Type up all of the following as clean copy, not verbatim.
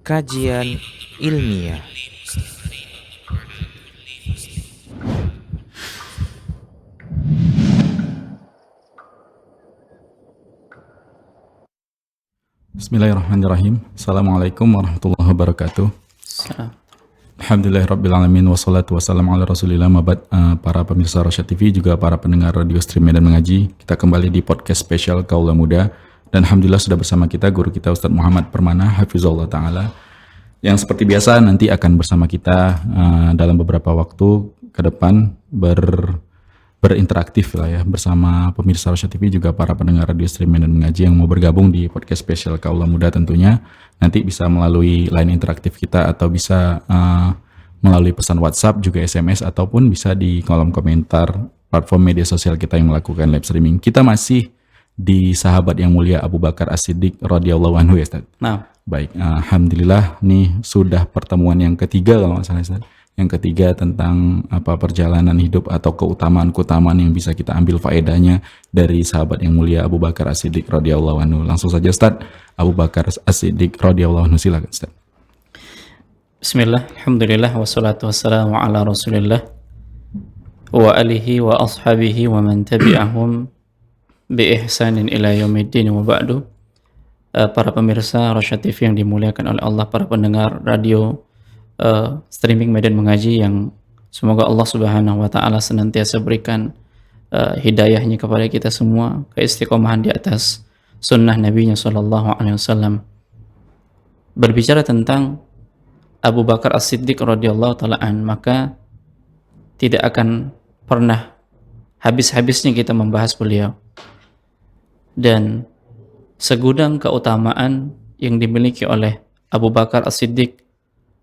Kajian ilmiah. Bismillahirrahmanirrahim. Assalamualaikum warahmatullahi wabarakatuh. Alhamdulillahirrabbilalamin. Wassalatu wassalamu ala rasulillah. Mabad, para pemirsa Rosyad TV, juga para pendengar radio stream Medan Mengaji. Kita kembali di podcast spesial Kaula Muda. Dan Alhamdulillah sudah bersama kita guru kita Ustadz Muhammad Permana, Hafizullah Ta'ala, yang seperti biasa nanti akan bersama kita dalam beberapa waktu ke depan berinteraktif lah ya, bersama pemirsa Rosyad TV, juga para pendengar radio stream Medan Mengaji yang mau bergabung di podcast spesial Kaula Muda. Tentunya nanti bisa melalui line interaktif kita, atau bisa melalui pesan WhatsApp, juga SMS, ataupun bisa di kolom komentar platform media sosial kita yang melakukan live streaming. Kita masih di sahabat yang mulia Abu Bakar As-Siddiq radhiyallahu anhu ya Ustaz. Nah, baik, alhamdulillah nih sudah pertemuan yang ketiga kalau nggak salah Ustaz. Yang ketiga tentang perjalanan hidup atau keutamaan yang bisa kita ambil faedahnya dari sahabat yang mulia Abu Bakar As-Siddiq radhiyallahu anhu. Langsung saja Ustaz, Abu Bakar As-Siddiq radhiyallahu anhu, silakan Ustaz. bismillah, alhamdulillah, wassalatu wassalamu ala rasulillah wa alihi wa ashabihi wa man tabi'ahum bi ihsanin ila yaumiddin wa ba'du. Para pemirsa Rosyad TV yang dimuliakan oleh Allah, para pendengar radio streaming Medan Mengaji, yang semoga Allah Subhanahu wa Ta'ala senantiasa berikan hidayahnya kepada kita semua, keistiqomahan di atas sunnah Nabi-Nya Sallallahu Alaihi Wasallam. Berbicara tentang Abu Bakar As-Siddiq radhiyallahu ta'ala an, maka tidak akan pernah habis-habisnya kita membahas beliau. Dan segudang keutamaan yang dimiliki oleh Abu Bakar As-Siddiq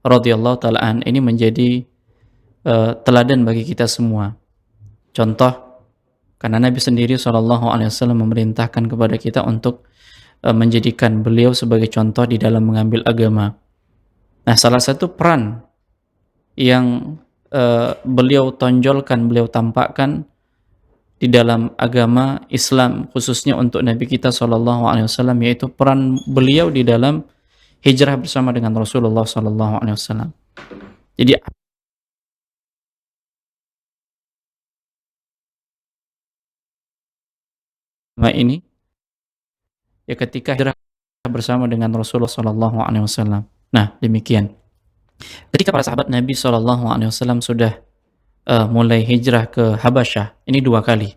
radhiyallahu ta'ala an ini menjadi teladan bagi kita semua. Contoh, karena Nabi sendiri SAW memerintahkan kepada kita untuk menjadikan beliau sebagai contoh di dalam mengambil agama. Nah, salah satu peran yang beliau tonjolkan, beliau tampakkan di dalam agama Islam, khususnya untuk Nabi kita SAW, yaitu peran beliau di dalam hijrah bersama dengan Rasulullah SAW. Jadi ini ya ketika hijrah bersama dengan Rasulullah SAW. Nah, demikian. Ketika para sahabat Nabi SAW sudah mulai hijrah ke Habasyah, ini dua kali.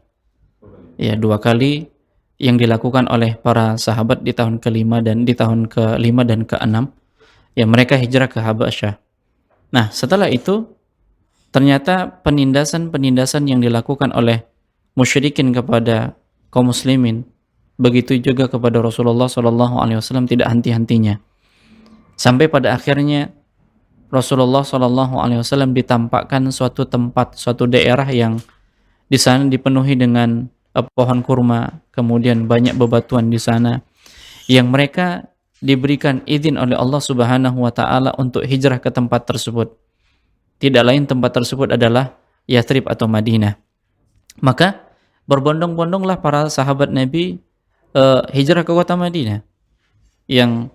Ya, dua kali yang dilakukan oleh para sahabat di tahun ke-5 dan di tahun ke-5 dan ke-6. Ya, mereka hijrah ke Habasyah. Nah, setelah itu ternyata penindasan-penindasan yang dilakukan oleh musyrikin kepada kaum muslimin, begitu juga kepada Rasulullah SAW, tidak henti-hentinya. Sampai pada akhirnya Rasulullah SAW ditampakkan suatu tempat, suatu daerah yang di sana dipenuhi dengan pohon kurma, kemudian banyak bebatuan di sana, yang mereka diberikan izin oleh Allah Subhanahu wa Ta'ala untuk hijrah ke tempat tersebut. Tidak lain tempat tersebut adalah Yathrib atau Madinah. Maka berbondong-bondonglah para sahabat Nabi hijrah ke kota Madinah, yang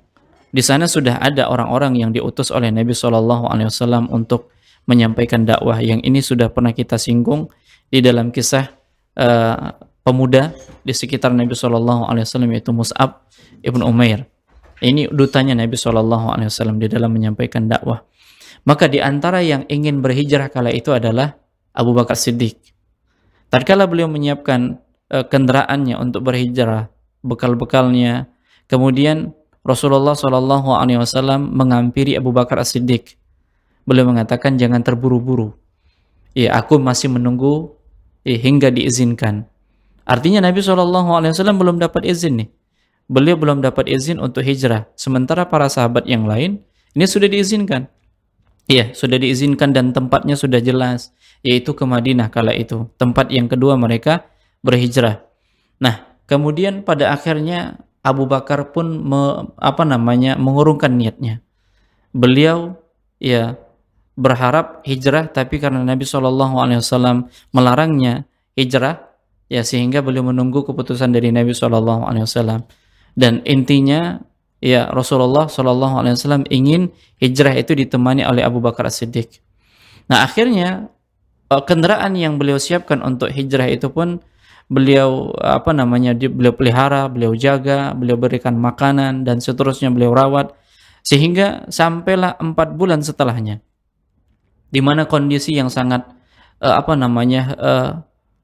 di sana sudah ada orang-orang yang diutus oleh Nabi SAW untuk menyampaikan dakwah, yang ini sudah pernah kita singgung di dalam kisah pemuda di sekitar Nabi SAW, yaitu Mus'ab ibn Umair. Ini dutanya Nabi SAW di dalam menyampaikan dakwah. Maka di antara yang ingin berhijrah kala itu adalah Abu Bakar Siddiq. Tatkala beliau menyiapkan kendaraannya untuk berhijrah, bekal-bekalnya, kemudian Rasulullah SAW menghampiri Abu Bakar As-Siddiq. Beliau mengatakan, jangan terburu-buru. Ya, aku masih menunggu hingga diizinkan. Artinya Nabi SAW belum dapat izin nih. Beliau belum dapat izin untuk hijrah. Sementara para sahabat yang lain ini sudah diizinkan. Ya, sudah diizinkan dan tempatnya sudah jelas, yaitu ke Madinah kala itu. Tempat yang kedua mereka berhijrah. Nah, kemudian pada akhirnya Abu Bakar pun mengurungkan niatnya. Beliau ya berharap hijrah, tapi karena Nabi SAW melarangnya hijrah, ya sehingga beliau menunggu keputusan dari Nabi SAW. Dan intinya ya Rasulullah Shallallahu Alaihi Wasallam ingin hijrah itu ditemani oleh Abu Bakar As-Siddiq. Nah akhirnya kendaraan yang beliau siapkan untuk hijrah itu pun beliau beliau pelihara, beliau jaga, beliau berikan makanan dan seterusnya, beliau rawat sehingga sampailah 4 bulan setelahnya, di mana kondisi yang sangat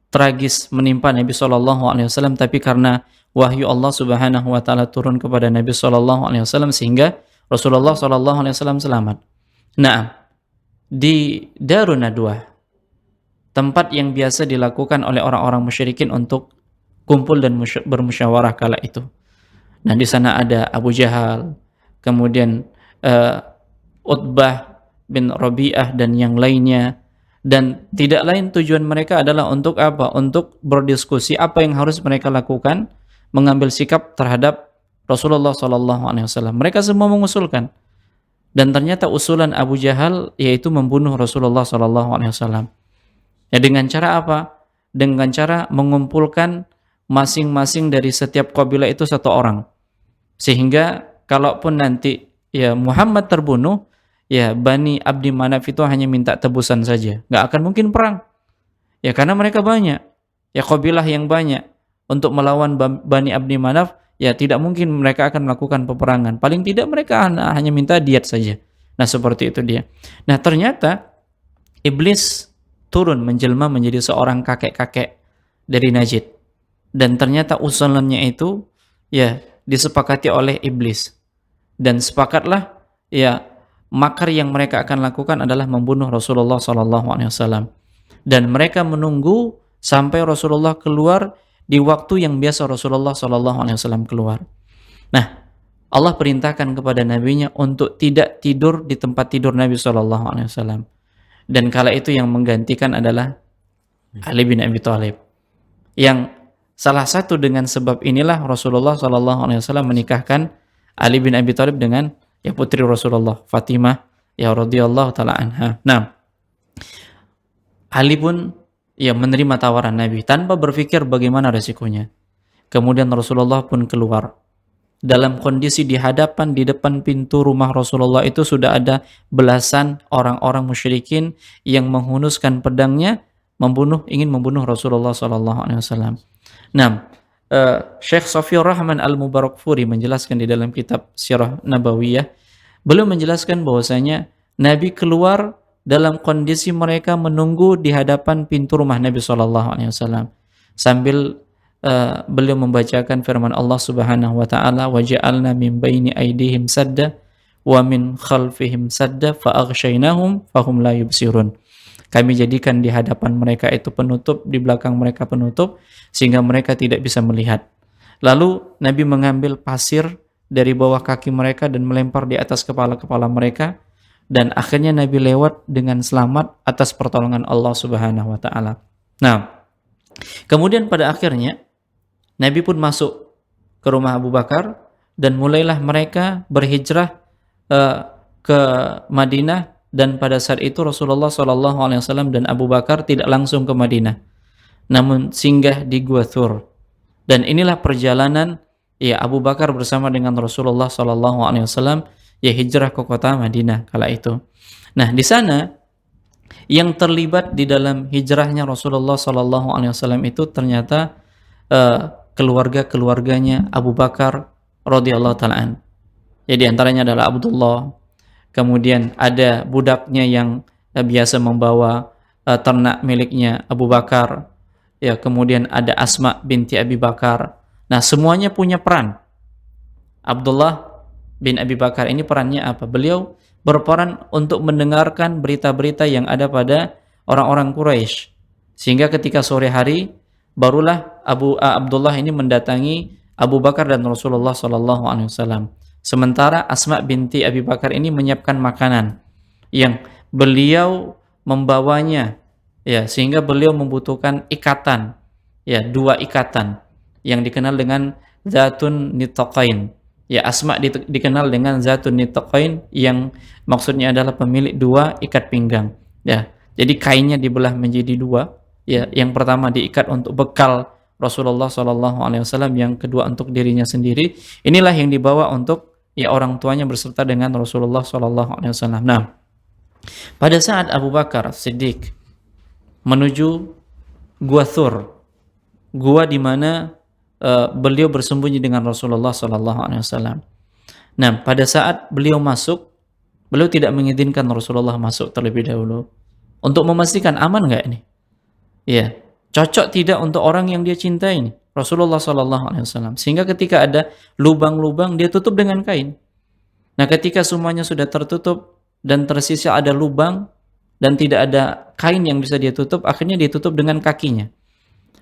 tragis menimpa Nabi Shallallahu Alaihi Wasallam, tapi karena wahyu Allah Subhanahu Wa Taala turun kepada Nabi Shallallahu Alaihi Wasallam sehingga Rasulullah Shallallahu Alaihi Wasallam selamat. Nah, di Darun Nadwah, tempat yang biasa dilakukan oleh orang-orang musyrikin untuk kumpul dan bermusyawarah kala itu. Nah, di sana ada Abu Jahal, kemudian Utbah bin Rabi'ah dan yang lainnya, dan tidak lain tujuan mereka adalah untuk apa? Untuk berdiskusi apa yang harus mereka lakukan, mengambil sikap terhadap Rasulullah Sallallahu Alaihi Wasallam. Mereka semua mengusulkan, dan ternyata usulan Abu Jahal yaitu membunuh Rasulullah Sallallahu Alaihi Wasallam. Ya, dengan cara apa? Dengan cara mengumpulkan masing-masing dari setiap kabilah itu 1 orang, sehingga kalaupun nanti ya Muhammad terbunuh, ya Bani Abdi Manaf itu hanya minta tebusan saja, nggak akan mungkin perang. Ya karena mereka banyak, ya kabilah yang banyak untuk melawan Bani Abdi Manaf, ya tidak mungkin mereka akan melakukan peperangan. Paling tidak mereka hanya minta diat saja. Nah seperti itu dia. Nah ternyata iblis turun menjelma menjadi seorang kakek-kakek dari Najd, dan ternyata usulannya itu ya disepakati oleh iblis, dan sepakatlah ya makar yang mereka akan lakukan adalah membunuh Rasulullah SAW. Dan mereka menunggu sampai Rasulullah keluar di waktu yang biasa Rasulullah SAW keluar. Nah, Allah perintahkan kepada nabinya untuk tidak tidur di tempat tidur Nabi SAW. Dan kala itu yang menggantikan adalah Ali bin Abi Thalib. Yang salah satu dengan sebab inilah Rasulullah SAW menikahkan Ali bin Abi Thalib dengan ya putri Rasulullah, Fatimah ya radhiyallahu taala anha. Nah, Ali pun ya menerima tawaran Nabi tanpa berpikir bagaimana resikonya. Kemudian Rasulullah pun keluar. Dalam kondisi di depan pintu rumah Rasulullah itu sudah ada belasan orang-orang musyrikin yang menghunuskan pedangnya ingin membunuh Rasulullah sallallahu alaihi wasallam. Nah, Syekh Safiyur Rahman Al-Mubarakfuri menjelaskan di dalam kitab Sirah Nabawiyah, beliau menjelaskan bahwasanya Nabi keluar dalam kondisi mereka menunggu di hadapan pintu rumah Nabi SAW sambil beliau membacakan firman Allah Subhanahu wa taala, wa ja'alna min baini aydihim sadda wa min khalfihim sadda fa aghshaynahum fahum la yubsirun. Kami jadikan di hadapan mereka itu penutup, di belakang mereka penutup, sehingga mereka tidak bisa melihat. Lalu Nabi mengambil pasir dari bawah kaki mereka dan melempar di atas kepala-kepala mereka, dan akhirnya Nabi lewat dengan selamat atas pertolongan Allah Subhanahu wa taala. Nah, kemudian pada akhirnya Nabi pun masuk ke rumah Abu Bakar, dan mulailah mereka berhijrah ke Madinah. Dan pada saat itu Rasulullah SAW dan Abu Bakar tidak langsung ke Madinah, namun singgah di Gua Thur. Dan inilah perjalanan ya Abu Bakar bersama dengan Rasulullah SAW ya hijrah ke kota Madinah kala itu. Nah, di sana yang terlibat di dalam hijrahnya Rasulullah SAW itu ternyata keluarganya Abu Bakar radhiyallahu ta'ala an. Ya, di antaranya adalah Abdullah. Kemudian ada budaknya yang biasa membawa ternak miliknya Abu Bakar. Ya, kemudian ada Asma binti Abi Bakar. Nah, semuanya punya peran. Abdullah bin Abi Bakar ini perannya apa? Beliau berperan untuk mendengarkan berita-berita yang ada pada orang-orang Quraisy. Sehingga ketika sore hari barulah Abdullah ini mendatangi Abu Bakar dan Rasulullah SAW. Sementara Asma binti Abi Bakar ini menyiapkan makanan yang beliau membawanya, ya, sehingga beliau membutuhkan ikatan, ya, 2 ikatan yang dikenal dengan Zatun Nitaqain. Ya, Asma dikenal dengan Zatun Nitaqain yang maksudnya adalah pemilik 2 ikat pinggang. Ya, jadi kainnya dibelah menjadi 2. Ya, yang pertama diikat untuk bekal Rasulullah SAW, yang kedua untuk dirinya sendiri. Inilah yang dibawa untuk ya orang tuanya berserta dengan Rasulullah Shallallahu Alaihi Wasallam. Nah, pada saat Abu Bakar Siddiq menuju Gua Thur, gua di mana beliau bersembunyi dengan Rasulullah Shallallahu Alaihi Wasallam. Nah, pada saat beliau masuk, beliau tidak mengizinkan Rasulullah masuk terlebih dahulu untuk memastikan aman nggak ini. Ya, cocok tidak untuk orang yang dia cintai ini, Rasulullah Shallallahu Alaihi Wasallam. Sehingga ketika ada lubang-lubang, dia tutup dengan kain. Nah, ketika semuanya sudah tertutup dan tersisa ada lubang dan tidak ada kain yang bisa dia tutup, akhirnya dia tutup dengan kakinya.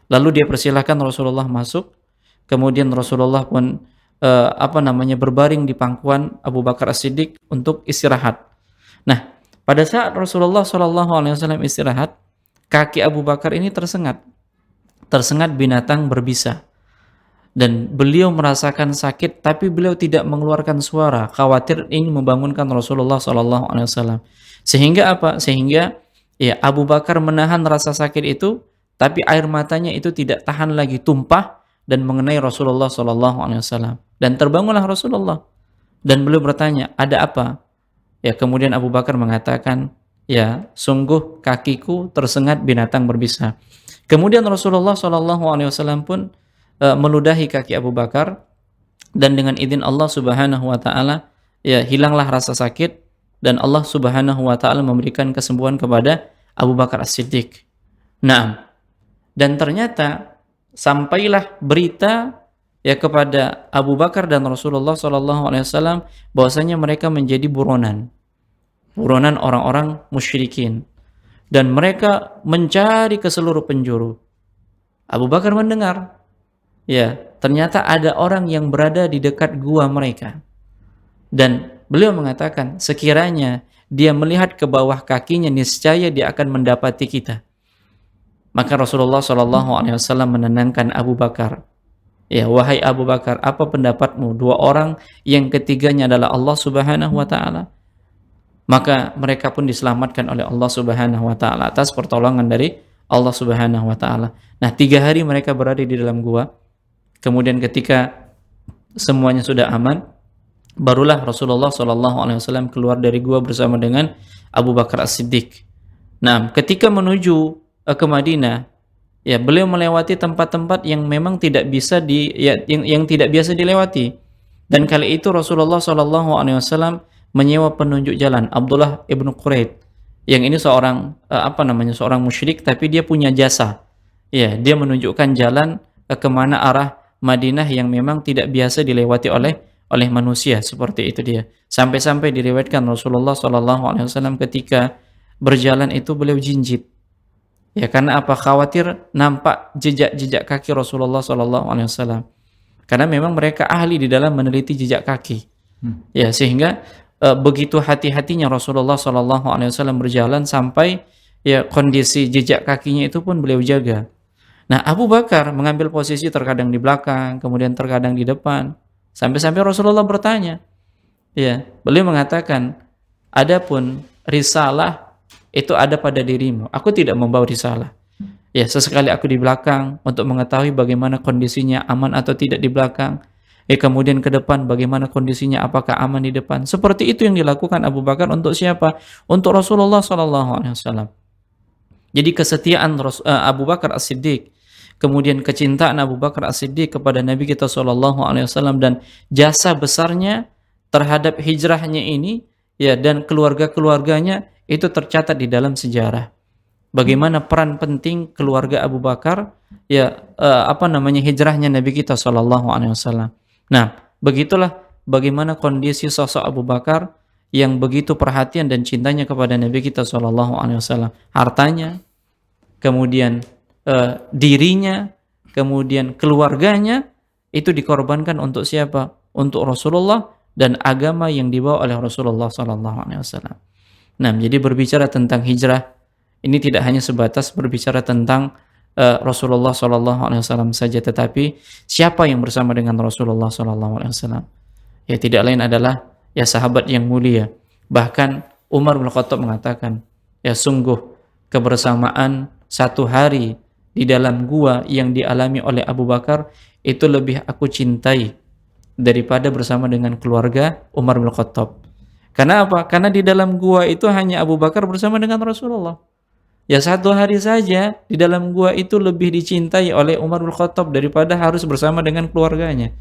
Lalu dia persilahkan Rasulullah masuk. Kemudian Rasulullah pun berbaring di pangkuan Abu Bakar As-Siddiq untuk istirahat. Nah, pada saat Rasulullah Shallallahu Alaihi Wasallam istirahat, kaki Abu Bakar ini tersengat binatang berbisa, dan beliau merasakan sakit, tapi beliau tidak mengeluarkan suara, khawatir ini membangunkan Rasulullah Shallallahu Alaihi Wasallam. Sehingga apa? Sehingga ya Abu Bakar menahan rasa sakit itu, tapi air matanya itu tidak tahan lagi, tumpah dan mengenai Rasulullah Shallallahu Alaihi Wasallam. Dan terbangunlah Rasulullah, dan beliau bertanya, ada apa? Ya, kemudian Abu Bakar mengatakan, ya sungguh kakiku tersengat binatang berbisa. Kemudian Rasulullah Shallallahu Alaihi Wasallam pun meludahi kaki Abu Bakar, dan dengan izin Allah Subhanahu Wa Taala, ya hilanglah rasa sakit, dan Allah Subhanahu Wa Taala memberikan kesembuhan kepada Abu Bakar As-Siddiq. Nah, dan ternyata sampailah berita ya kepada Abu Bakar dan Rasulullah Shallallahu Alaihi Wasallam bahwasanya mereka menjadi buronan orang-orang musyrikin, dan mereka mencari ke seluruh penjuru. Abu Bakar mendengar, ya ternyata ada orang yang berada di dekat gua mereka, dan beliau mengatakan sekiranya dia melihat ke bawah kakinya, niscaya dia akan mendapati kita. Maka Rasulullah Shallallahu Alaihi Wasallam menenangkan Abu Bakar. Ya, wahai Abu Bakar, apa pendapatmu? Dua orang yang ketiganya adalah Allah Subhanahu Wa Taala. Maka mereka pun diselamatkan oleh Allah Subhanahu Wa Taala atas pertolongan dari Allah Subhanahu Wa Taala. Nah, 3 hari mereka berada di dalam gua. Kemudian ketika semuanya sudah aman, barulah Rasulullah Shallallahu Alaihi Wasallam keluar dari gua bersama dengan Abu Bakar As-Siddiq. Nah, ketika menuju ke Madinah, ya beliau melewati tempat-tempat yang memang tidak bisa yang tidak biasa dilewati. Dan kali itu Rasulullah Shallallahu Alaihi Wasallam menyewa penunjuk jalan, Abdullah ibnu Quraid, yang ini seorang seorang musyrik, tapi dia punya jasa. Ya, dia menunjukkan jalan kemana arah Madinah yang memang tidak biasa dilewati oleh manusia, seperti itu dia. Sampai-sampai diriwayatkan Rasulullah Shallallahu Alaihi Wasallam ketika berjalan itu beliau jinjit. Ya, karena apa? Khawatir nampak jejak-jejak kaki Rasulullah Shallallahu Alaihi Wasallam. Karena memang mereka ahli di dalam meneliti jejak kaki. Ya, sehingga begitu hati-hatinya Rasulullah Shallallahu Alaihi Wasallam berjalan sampai ya kondisi jejak kakinya itu pun beliau jaga. Nah, Abu Bakar mengambil posisi terkadang di belakang, kemudian terkadang di depan. Sampai-sampai Rasulullah bertanya. Ya, beliau mengatakan, adapun risalah itu ada pada dirimu. Aku tidak membawa risalah. Ya, sesekali aku di belakang untuk mengetahui bagaimana kondisinya, aman atau tidak di belakang. Kemudian ke depan bagaimana kondisinya, apakah aman di depan. Seperti itu yang dilakukan Abu Bakar untuk siapa? Untuk Rasulullah SAW. Jadi kesetiaan Abu Bakar As-Siddiq, kemudian kecintaan Abu Bakar As-Siddiq kepada Nabi kita SAW, dan jasa besarnya terhadap hijrahnya ini, ya, dan keluarga-keluarganya itu tercatat di dalam sejarah. Bagaimana peran penting keluarga Abu Bakar, ya hijrahnya Nabi kita SAW. Nah, begitulah bagaimana kondisi sosok Abu Bakar yang begitu perhatian dan cintanya kepada Nabi kita SAW. Hartanya, kemudian dirinya, kemudian keluarganya itu dikorbankan untuk siapa? Untuk Rasulullah dan agama yang dibawa oleh Rasulullah SAW. Nah, jadi berbicara tentang hijrah ini tidak hanya sebatas berbicara tentang Rasulullah SAW saja, tetapi siapa yang bersama dengan Rasulullah SAW? Ya, tidak lain adalah ya sahabat yang mulia. Bahkan Umar bin Khattab mengatakan, ya sungguh kebersamaan 1 hari di dalam gua yang dialami oleh Abu Bakar itu lebih aku cintai daripada bersama dengan keluarga Umar bin Khattab. Karena apa? Karena di dalam gua itu hanya Abu Bakar bersama dengan Rasulullah. Ya, satu hari saja di dalam gua itu lebih dicintai oleh Umar bin Khattab daripada harus bersama dengan keluarganya.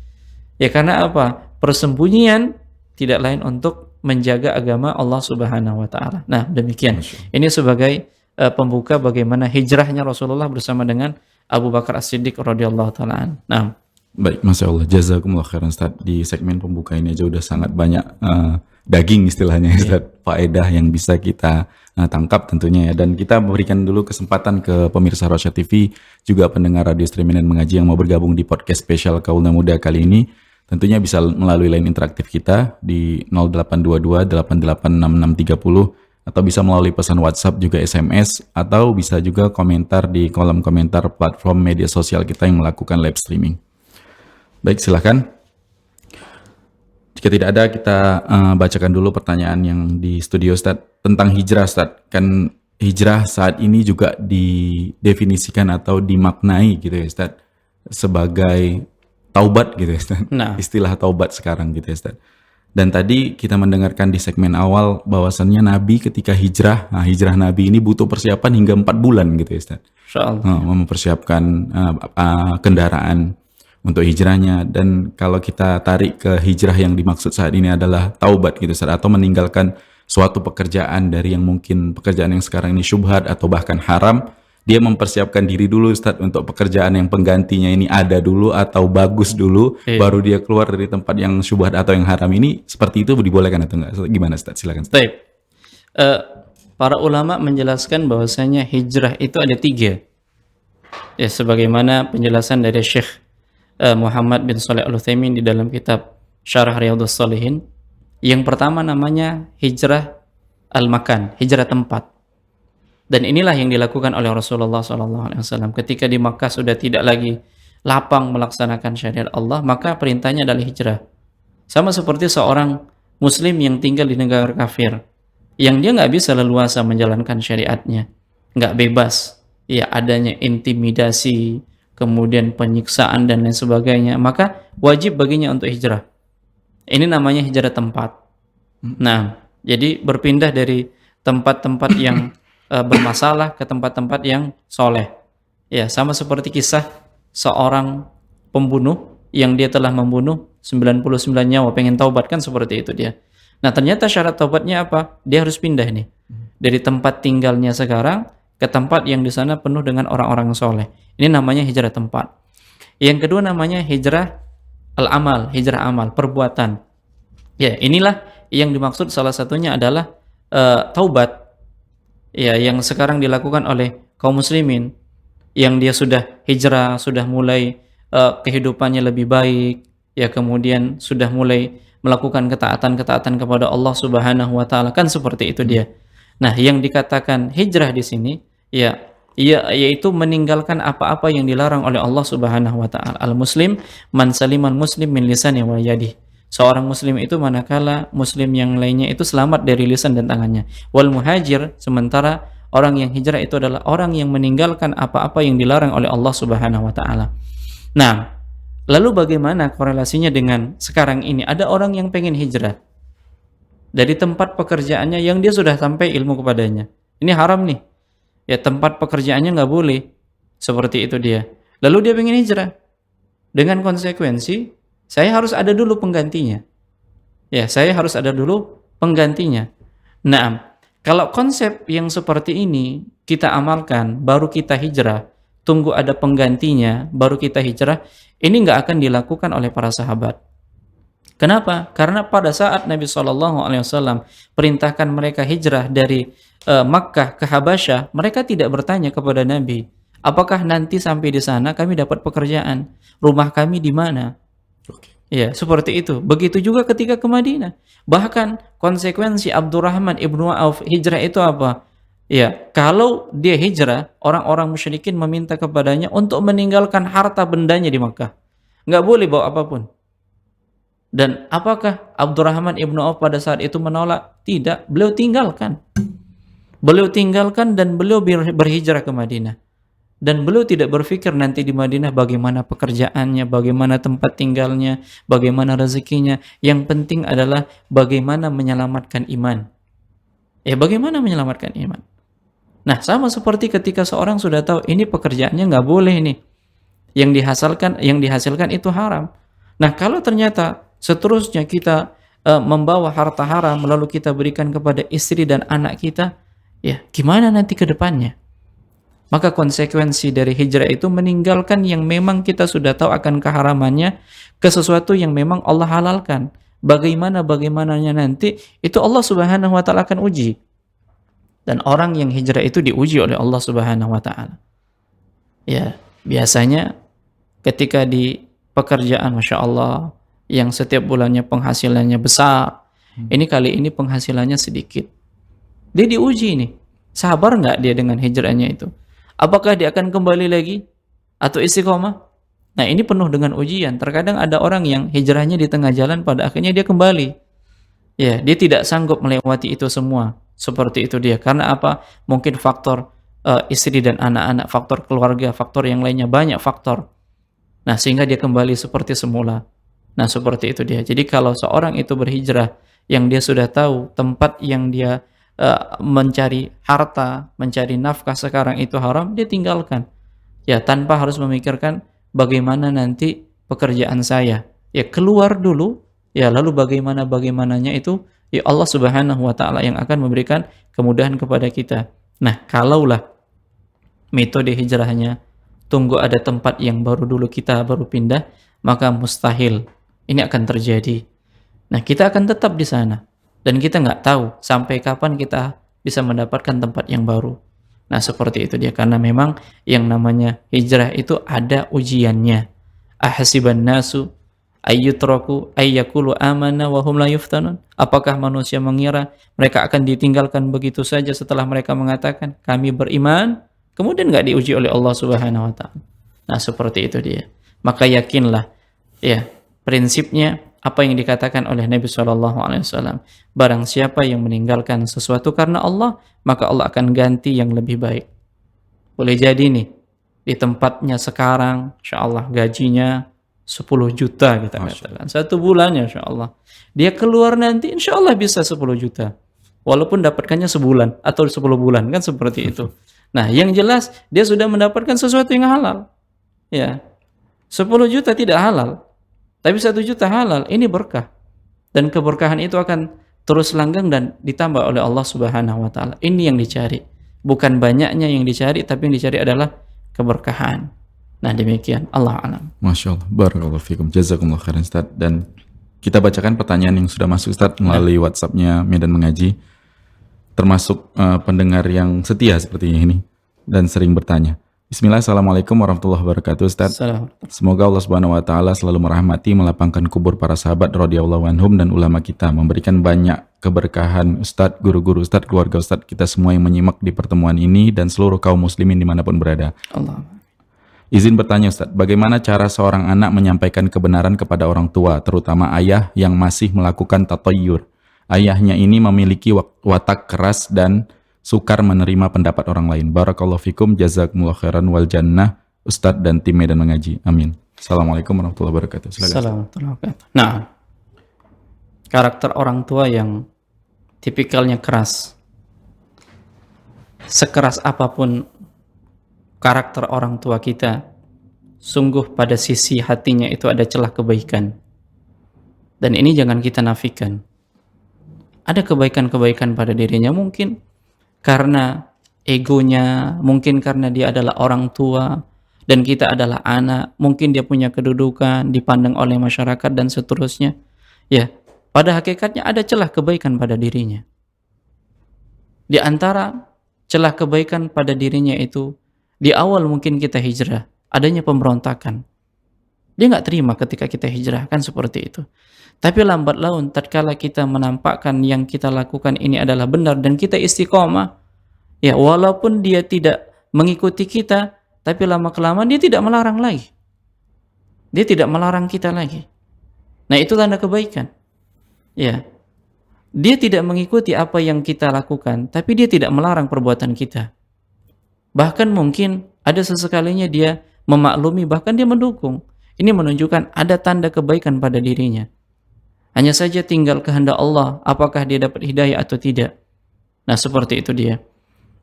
Ya, karena apa? Persembunyian tidak lain untuk menjaga agama Allah Subhanahu wa taala. Nah, demikian. Ini sebagai pembuka bagaimana hijrahnya Rasulullah bersama dengan Abu Bakar As-Siddiq radhiyallahu taala an. Nah, Baik, Masya Allah. Jazakumullah khairan Ustaz. Di segmen pembuka ini aja udah sangat banyak daging istilahnya Ustaz. Faedah yang bisa kita tangkap tentunya ya. Dan kita berikan dulu kesempatan ke pemirsa Rosyad TV, juga pendengar radio streaming dan mengaji yang mau bergabung di podcast spesial Kaula Muda kali ini. Tentunya bisa melalui line interaktif kita di 0822 886630, atau bisa melalui pesan WhatsApp juga SMS, atau bisa juga komentar di kolom komentar platform media sosial kita yang melakukan live streaming. Baik, silakan. Jika tidak ada, kita bacakan dulu pertanyaan yang di studio Ustaz tentang hijrah Ustaz. Kan hijrah saat ini juga didefinisikan atau dimaknai gitu ya Ustaz sebagai taubat gitu ya Ustaz. Nah. Istilah taubat sekarang gitu ya Ustaz. Dan tadi kita mendengarkan di segmen awal bahwasannya Nabi ketika hijrah, hijrah Nabi ini butuh persiapan hingga 4 bulan gitu ya Ustaz. insyaallah. Mempersiapkan kendaraan untuk hijrahnya. Dan kalau kita tarik ke hijrah yang dimaksud saat ini adalah taubat gitu Ustaz, atau meninggalkan suatu pekerjaan dari yang mungkin pekerjaan yang sekarang ini syubhat atau bahkan haram, dia mempersiapkan diri dulu Ustaz untuk pekerjaan yang penggantinya ini ada dulu atau bagus dulu, baru dia keluar dari tempat yang syubhat atau yang haram ini. Seperti itu dibolehkan atau enggak? Gimana Ustaz? Silakan Ustaz. Baik. Para ulama menjelaskan bahwasanya hijrah itu ada 3. Ya, sebagaimana penjelasan dari Syekh Muhammad bin Shalih Al-Utsaimin di dalam kitab Syarah Riyadhus Shalihin. Yang pertama namanya hijrah al-makan, hijrah tempat. Dan inilah yang dilakukan oleh Rasulullah SAW. Ketika di Makkah sudah tidak lagi lapang melaksanakan syariat Allah, maka perintahnya adalah hijrah. Sama seperti seorang muslim yang tinggal di negara kafir, yang dia nggak bisa leluasa menjalankan syariatnya, nggak bebas, ya adanya intimidasi, kemudian penyiksaan dan lain sebagainya, maka wajib baginya untuk hijrah. Ini namanya hijrah tempat. Nah, jadi berpindah dari tempat-tempat yang bermasalah ke tempat-tempat yang soleh. Ya, sama seperti kisah seorang pembunuh yang dia telah membunuh 99 nyawa, pengen taubat, kan seperti itu dia. Nah, ternyata syarat taubatnya apa? Dia harus pindah nih. Dari tempat tinggalnya sekarang ke tempat yang di sana penuh dengan orang-orang soleh. Ini namanya hijrah tempat. Yang kedua namanya hijrah al-amal, hijrah amal, perbuatan. Ya, inilah yang dimaksud, salah satunya adalah taubat. Ya, yang sekarang dilakukan oleh kaum muslimin, yang dia sudah hijrah, sudah mulai kehidupannya lebih baik, ya kemudian sudah mulai melakukan ketaatan-ketaatan kepada Allah Subhanahu wa taala, kan seperti itu dia. Nah, yang dikatakan hijrah di sini yaitu meninggalkan apa-apa yang dilarang oleh Allah Subhanahu wa taala. Al-muslim man saliman muslim min lisani wa yadihi. Seorang muslim itu manakala muslim yang lainnya itu selamat dari lisan dan tangannya. Wal muhajir, sementara orang yang hijrah itu adalah orang yang meninggalkan apa-apa yang dilarang oleh Allah Subhanahu wa taala. Nah, lalu bagaimana korelasinya dengan sekarang ini? Ada orang yang pengen hijrah dari tempat pekerjaannya yang dia sudah sampai ilmu kepadanya. Ini haram nih. Ya, tempat pekerjaannya nggak boleh. Seperti itu dia. Lalu dia pengen hijrah. Dengan konsekuensi, saya harus ada dulu penggantinya. Ya, saya harus ada dulu penggantinya. Nah, kalau konsep yang seperti ini kita amalkan, baru kita hijrah, tunggu ada penggantinya, baru kita hijrah, ini nggak akan dilakukan oleh para sahabat. Kenapa? Karena pada saat Nabi SAW perintahkan mereka hijrah dari Makkah ke Habasyah, mereka tidak bertanya kepada Nabi, apakah nanti sampai di sana kami dapat pekerjaan? Rumah kami di mana? Ya, seperti itu. Begitu juga ketika ke Madinah. Bahkan konsekuensi Abdurrahman ibnu Auf hijrah itu apa? Ya, kalau dia hijrah, orang-orang musyrikin meminta kepadanya untuk meninggalkan harta bendanya di Makkah. Nggak boleh bawa apapun. Dan apakah Abdurrahman ibnu Auf pada saat itu menolak? Tidak. Beliau tinggalkan. Beliau tinggalkan dan beliau berhijrah ke Madinah. Dan beliau tidak berpikir nanti di Madinah bagaimana pekerjaannya, bagaimana tempat tinggalnya, bagaimana rezekinya. Yang penting adalah bagaimana menyelamatkan iman. Ya, bagaimana menyelamatkan iman. Nah, sama seperti ketika seorang sudah tahu ini pekerjaannya nggak boleh nih. Yang dihasilkan itu haram. Nah, kalau ternyata seterusnya kita membawa harta haram lalu kita berikan kepada istri dan anak kita, ya gimana nanti ke depannya? Maka konsekuensi dari hijrah itu meninggalkan yang memang kita sudah tahu akan keharamannya ke sesuatu yang memang Allah halalkan. Bagaimananya nanti itu Allah Subhanahu wa taala akan uji. Dan orang yang hijrah itu diuji oleh Allah Subhanahu wa taala. Ya, biasanya ketika di pekerjaan Masya Allah yang setiap bulannya penghasilannya besar, ini kali ini penghasilannya sedikit. Dia diuji nih. Sabar nggak dia dengan hijrahnya itu? Apakah dia akan kembali lagi atau istiqomah? Nah, ini penuh dengan ujian. Terkadang ada orang yang hijrahnya di tengah jalan pada akhirnya dia kembali. Ya, dia tidak sanggup melewati itu semua. Seperti itu dia. Karena apa? Mungkin faktor istri dan anak-anak, faktor keluarga, faktor yang lainnya, banyak faktor. Nah, sehingga dia kembali seperti semula. Nah, seperti itu dia. Jadi kalau seorang itu berhijrah yang dia sudah tahu tempat yang dia mencari harta, mencari nafkah sekarang itu haram, dia tinggalkan. Ya, tanpa harus memikirkan bagaimana nanti pekerjaan saya. Ya, keluar dulu, ya lalu bagaimananya itu ya Allah Subhanahu wa taala yang akan memberikan kemudahan kepada kita. Nah, kalaulah metode hijrahnya tunggu ada tempat yang baru dulu kita baru pindah, maka mustahil ini akan terjadi. Nah, kita akan tetap di sana. Dan kita nggak tahu sampai kapan kita bisa mendapatkan tempat yang baru. Nah, seperti itu dia. Karena memang yang namanya hijrah itu ada ujiannya. Ahasiban nasu ayyutraku ayyakulu amana wa hum la yuftanun. Apakah manusia mengira mereka akan ditinggalkan begitu saja setelah mereka mengatakan kami beriman, kemudian nggak diuji oleh Allah Subhanahu wa taala. Nah, seperti itu dia. Maka yakinlah ya, prinsipnya apa yang dikatakan oleh Nabi SAW, barang siapa yang meninggalkan sesuatu karena Allah, maka Allah akan ganti yang lebih baik. Boleh jadi nih, di tempatnya sekarang, insya Allah gajinya 10 juta kita katakan. Satu bulannya insya Allah. Dia keluar nanti insya Allah bisa 10 juta. Walaupun dapatkannya sebulan atau 10 bulan, kan seperti itu. Nah, yang jelas dia sudah mendapatkan sesuatu yang halal. Ya, 10 juta tidak halal. Tapi 1 juta halal, ini berkah. Dan keberkahan itu akan terus langgeng dan ditambah oleh Allah Subhanahu wa taala. Ini yang dicari. Bukan banyaknya yang dicari, tapi yang dicari adalah keberkahan. Nah, demikian. Allah a'lam. Masya Allah. Barakallahu fikum. Jazakumullah khairan Ustaz. Dan kita bacakan pertanyaan yang sudah masuk Ustaz melalui WhatsApp-nya Medan Mengaji. Termasuk pendengar yang setia seperti ini dan sering bertanya. Bismillah, Assalamualaikum warahmatullahi wabarakatuh Ustaz. Semoga Allah Subhanahu wa taala selalu merahmati, melapangkan kubur para sahabat radhiyallahu anhum dan ulama kita, memberikan banyak keberkahan Ustaz, guru-guru Ustaz, keluarga Ustaz, kita semua yang menyimak di pertemuan ini dan seluruh kaum muslimin dimanapun berada. Allah. Izin bertanya Ustaz, bagaimana cara seorang anak menyampaikan kebenaran kepada orang tua, terutama ayah yang masih melakukan tatayyur? Ayahnya ini memiliki watak keras dan sukar menerima pendapat orang lain. Barakallahu fikum, jazakumullah khairan wal jannah, Ustadz dan tim Medan Mengaji. Amin. Assalamualaikum warahmatullahi wabarakatuh. Silakan. Nah, karakter orang tua yang tipikalnya keras, sekeras apapun karakter orang tua kita, sungguh pada sisi hatinya itu ada celah kebaikan. Dan ini jangan kita nafikan. Ada kebaikan-kebaikan pada dirinya, mungkin karena egonya, mungkin karena dia adalah orang tua dan kita adalah anak, mungkin dia punya kedudukan, dipandang oleh masyarakat dan seterusnya. Ya, pada hakikatnya ada celah kebaikan pada dirinya. Di antara celah kebaikan pada dirinya itu, di awal mungkin kita hijrah, adanya pemberontakan. Dia nggak terima ketika kita hijrah, kan seperti itu. Tapi lambat laun, tatkala kita menampakkan yang kita lakukan ini adalah benar dan kita istiqomah, ya walaupun dia tidak mengikuti kita, tapi lama-kelamaan dia tidak melarang lagi. Dia tidak melarang kita lagi. Nah, itu tanda kebaikan. Ya, dia tidak mengikuti apa yang kita lakukan, tapi dia tidak melarang perbuatan kita. Bahkan mungkin Ada sesekalinya dia memaklumi, bahkan dia mendukung. Ini menunjukkan ada tanda kebaikan pada dirinya. Hanya saja tinggal kehendak Allah, apakah dia dapat hidayah atau tidak. Nah, seperti itu dia.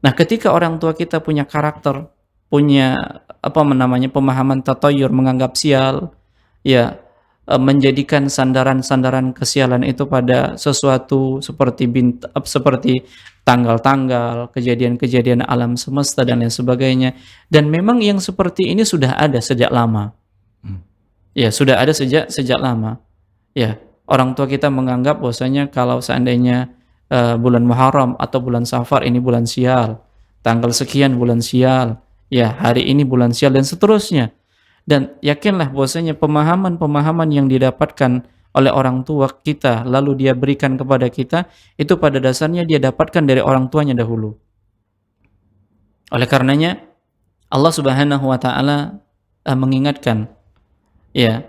Nah, ketika orang tua kita punya karakter, punya pemahaman tatayur, menganggap sial, ya, menjadikan sandaran-sandaran kesialan itu pada sesuatu seperti tanggal-tanggal, kejadian-kejadian alam semesta dan lain sebagainya. Dan memang yang seperti ini sudah ada sejak lama. Ya, sudah ada sejak lama. Ya, orang tua kita menganggap bahwasanya kalau seandainya bulan Muharram atau bulan Safar ini bulan sial, tanggal sekian bulan sial, ya hari ini bulan sial dan seterusnya. Dan yakinlah bahwasanya pemahaman-pemahaman yang didapatkan oleh orang tua kita lalu dia berikan kepada kita, itu pada dasarnya dia dapatkan dari orang tuanya dahulu. Oleh karenanya Allah Subhanahu wa taala mengingatkan ya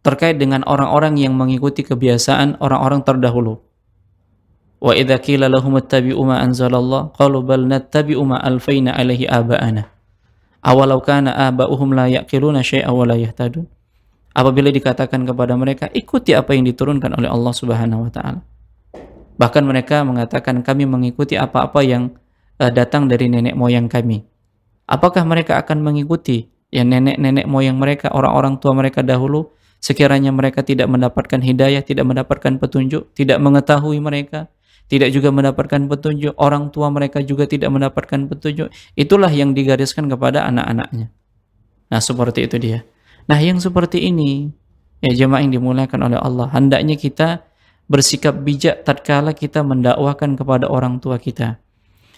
terkait dengan orang-orang yang mengikuti kebiasaan orang-orang terdahulu. Wa idza qila lahum ittabi'u ma anzalallah qalu bal nattabi'u ma alfaina alaihi aba'ana awalau kana aba'uhum la yaqiluna syai'a wa la yahtadun. Apabila dikatakan kepada mereka ikuti apa yang diturunkan oleh Allah Subhanahu wa taala, bahkan mereka mengatakan kami mengikuti apa-apa yang datang dari nenek moyang kami. Apakah mereka akan mengikuti ya nenek-nenek moyang mereka, orang-orang tua mereka dahulu, sekiranya mereka tidak mendapatkan hidayah, tidak mendapatkan petunjuk, tidak mengetahui mereka, tidak juga mendapatkan petunjuk, orang tua mereka juga tidak mendapatkan petunjuk. Itulah yang digariskan kepada anak-anaknya. Nah, seperti itu dia. Nah, yang seperti ini ya jemaah yang dimuliakan oleh Allah, hendaknya kita bersikap bijak tatkala kita mendakwakan kepada orang tua kita.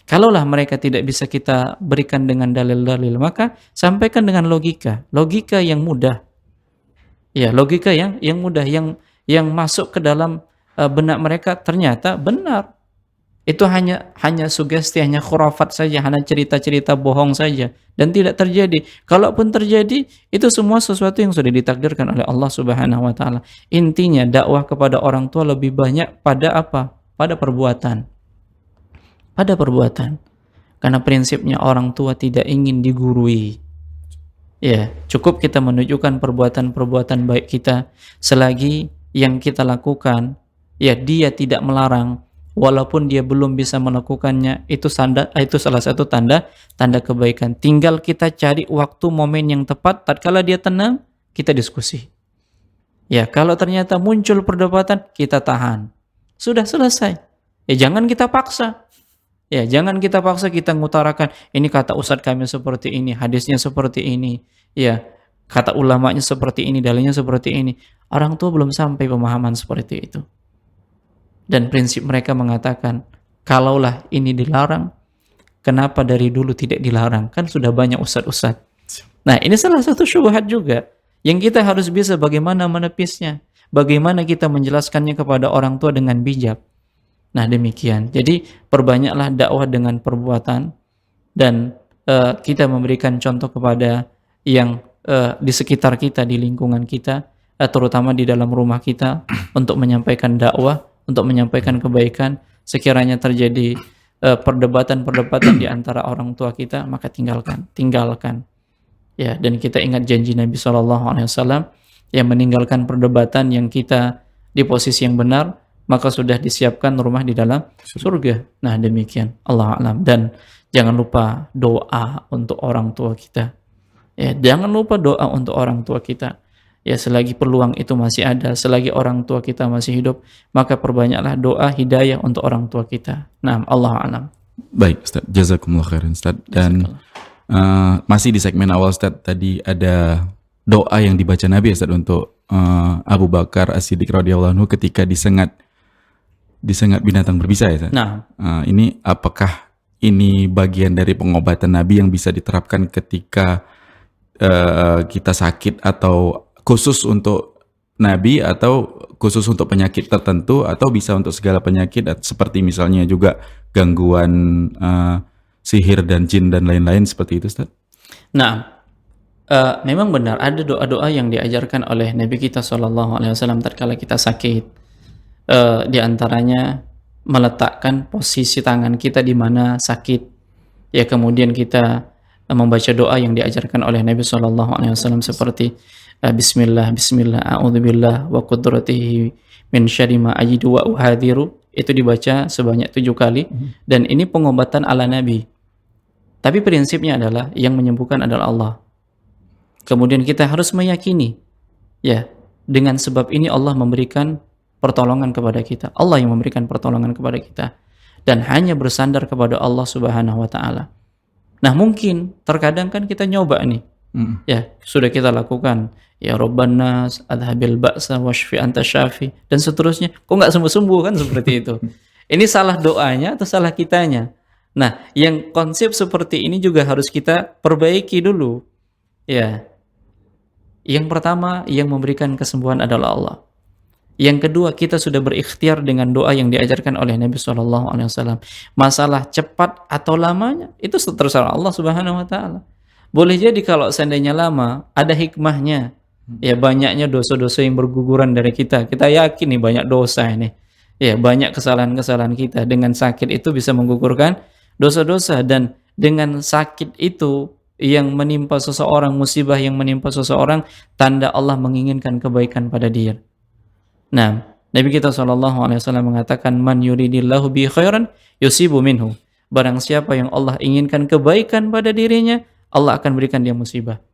Kalaulah mereka tidak bisa kita berikan dengan dalil-dalil, maka sampaikan dengan logika yang mudah. Ya, logika yang mudah, yang masuk ke dalam benak mereka ternyata benar. Itu hanya sugesti, hanya khurafat saja, hanya cerita-cerita bohong saja dan tidak terjadi. Kalaupun terjadi, itu semua sesuatu yang sudah ditakdirkan oleh Allah Subhanahu wa taala. Intinya dakwah kepada orang tua lebih banyak pada apa? Pada perbuatan. Pada perbuatan. Karena prinsipnya orang tua tidak ingin digurui. Ya, cukup kita menunjukkan perbuatan-perbuatan baik kita selagi yang kita lakukan ya dia tidak melarang, walaupun dia belum bisa melakukannya, itu salah satu tanda kebaikan. Tinggal kita cari waktu momen yang tepat, tatkala dia tenang, kita diskusi. Ya, kalau ternyata muncul perdebatan, kita tahan. Sudah selesai. Ya, jangan kita paksa. Ya, jangan kita paksa kita mengutarakan, ini kata ustadz kami seperti ini, hadisnya seperti ini. Ya, kata ulamanya seperti ini, dalilnya seperti ini. Orang tua belum sampai pemahaman seperti itu. Dan prinsip mereka mengatakan, kalaulah ini dilarang, kenapa dari dulu tidak dilarang? Kan sudah banyak ustadz-ustadz. Nah, ini salah satu syubhat juga, yang kita harus bisa bagaimana menepisnya, bagaimana kita menjelaskannya kepada orang tua dengan bijak. Nah, demikian. Jadi, perbanyaklah dakwah dengan perbuatan, dan kita memberikan contoh kepada yang di sekitar kita, di lingkungan kita, terutama di dalam rumah kita, untuk menyampaikan dakwah, untuk menyampaikan kebaikan. Sekiranya terjadi perdebatan-perdebatan di antara orang tua kita, maka tinggalkan. Ya, dan kita ingat janji Nabi SAW yang meninggalkan perdebatan yang kita di posisi yang benar, maka sudah disiapkan rumah di dalam surga. Nah, demikian. Allah a'lam. Dan jangan lupa doa untuk orang tua kita. Ya, jangan lupa doa untuk orang tua kita. Ya, selagi peluang itu masih ada, selagi orang tua kita masih hidup, maka perbanyaklah doa hidayah untuk orang tua kita. Nah, Allah a'lam. Baik, Ustaz. Jazakumullah khairan, Ustaz. Dan masih di segmen awal, Ustaz, tadi ada doa yang dibaca Nabi, Ustaz, untuk Abu Bakar As-Siddiq radhiyallahu anhu ketika disengat binatang berbisa, ya, Ustaz? Nah, ini apakah ini bagian dari pengobatan Nabi yang bisa diterapkan ketika kita sakit, atau khusus untuk Nabi, atau khusus untuk penyakit tertentu, atau bisa untuk segala penyakit seperti misalnya juga gangguan sihir dan jin dan lain-lain seperti itu, Ustaz? nah, memang benar ada doa-doa yang diajarkan oleh Nabi kita SAW tatkala kita sakit. Di antaranya meletakkan posisi tangan kita di mana sakit. Ya, kemudian kita membaca doa yang diajarkan oleh Nabi SAW seperti Bismillah, Bismillah, A'udzubillah wa qudratihi min syarri ma ajidu wa uhadiru, itu dibaca sebanyak 7 kali, dan ini pengobatan ala Nabi. Tapi prinsipnya adalah yang menyembuhkan adalah Allah. Kemudian kita harus meyakini, ya, dengan sebab ini Allah memberikan pertolongan kepada kita. Allah yang memberikan pertolongan kepada kita. Dan hanya bersandar kepada Allah Subhanahu wa Ta'ala. Nah, mungkin terkadang kan kita nyoba nih. Ya, sudah kita lakukan. Ya Rabban nas, adhabil ba'sa washfi anta syafi, dan seterusnya. Kok nggak sembuh-sembuh kan seperti itu. Ini salah doanya atau salah kitanya? Nah, yang konsep seperti ini juga harus kita perbaiki dulu. Ya. Yang pertama, yang memberikan kesembuhan adalah Allah. Yang kedua, kita sudah berikhtiar dengan doa yang diajarkan oleh Nabi SAW. Masalah cepat atau lamanya, itu terserah Allah Subhanahu wa Ta'ala. Boleh jadi kalau seandainya lama, ada hikmahnya. Ya, banyaknya dosa-dosa yang berguguran dari kita. Kita yakin nih banyak dosa ini. Ya, banyak kesalahan-kesalahan kita. Dengan sakit itu bisa menggugurkan dosa-dosa, dan dengan sakit itu yang menimpa seseorang, musibah yang menimpa seseorang, tanda Allah menginginkan kebaikan pada dia. Nah, Nabi kita SAW mengatakan, man yuridillahu bi khairan yusibu minhu. Barang siapa yang Allah inginkan kebaikan pada dirinya, Allah akan berikan dia musibah.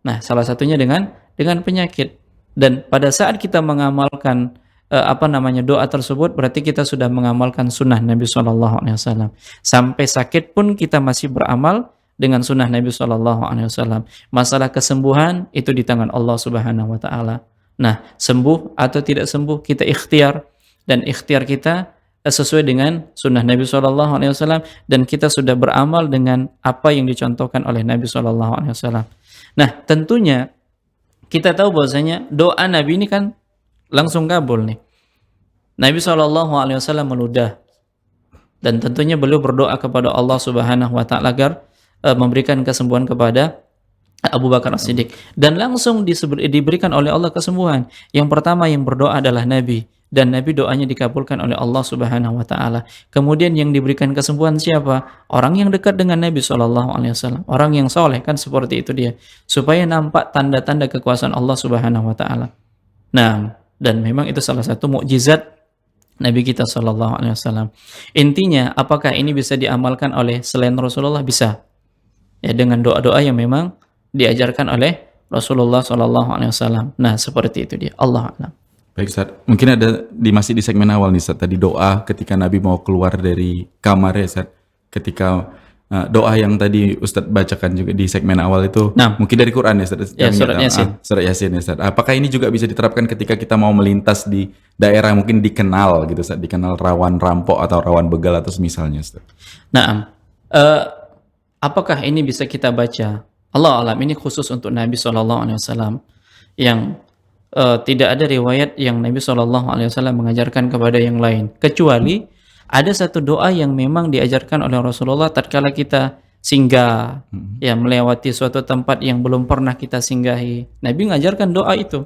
Nah, salah satunya dengan penyakit. Dan pada saat kita mengamalkan doa tersebut, berarti kita sudah mengamalkan sunnah Nabi SAW. Sampai sakit pun kita masih beramal dengan sunnah Nabi SAW. Masalah kesembuhan itu di tangan Allah Subhanahu wa Ta'ala. Nah, sembuh atau tidak sembuh kita ikhtiar, dan ikhtiar kita sesuai dengan sunnah Nabi SAW, dan kita sudah beramal dengan apa yang dicontohkan oleh Nabi SAW. Nah, tentunya kita tahu bahwasanya doa Nabi ini kan langsung kabul nih. Nabi SAW meludah, dan tentunya beliau berdoa kepada Allah Subhanahu wa Ta'ala agar memberikan kesembuhan kepada Abu Bakar As-Siddiq, dan langsung diberikan oleh Allah kesembuhan. Yang pertama yang berdoa adalah Nabi, dan Nabi doanya dikabulkan oleh Allah Subhanahu wa Ta'ala. Kemudian yang diberikan kesembuhan siapa? Orang yang dekat dengan Nabi SAW, orang yang soleh, kan seperti itu dia, supaya nampak tanda-tanda kekuasaan Allah Subhanahu wa Ta'ala. Nah, dan memang itu salah satu mukjizat Nabi kita SAW. Intinya, apakah ini bisa diamalkan oleh selain Rasulullah? Bisa. Ya, dengan doa-doa yang memang diajarkan oleh Rasulullah SAW. Nah, seperti itu dia. Allah a'lam. Baik, Ustaz. Mungkin ada masih di segmen awal nih, Ustaz. Tadi doa ketika Nabi mau keluar dari kamar ya, Ustaz. Ketika doa yang tadi Ustaz bacakan juga di segmen awal itu, Nah, mungkin dari Quran ya, Ustaz. Ya, surat Yasin. Surat Yasin ya, Ustaz. Apakah ini juga bisa diterapkan ketika kita mau melintas di daerah mungkin dikenal gitu, Ustaz, dikenal rawan rampok atau rawan begal atau semisalnya, Ustaz? Nah, apakah ini bisa kita baca? Allah alam, ini khusus untuk Nabi SAW, yang tidak ada riwayat yang Nabi SAW mengajarkan kepada yang lain, kecuali ada satu doa yang memang diajarkan oleh Rasulullah tatkala kita singgah, ya, melewati suatu tempat yang belum pernah kita singgahi. Nabi mengajarkan doa itu.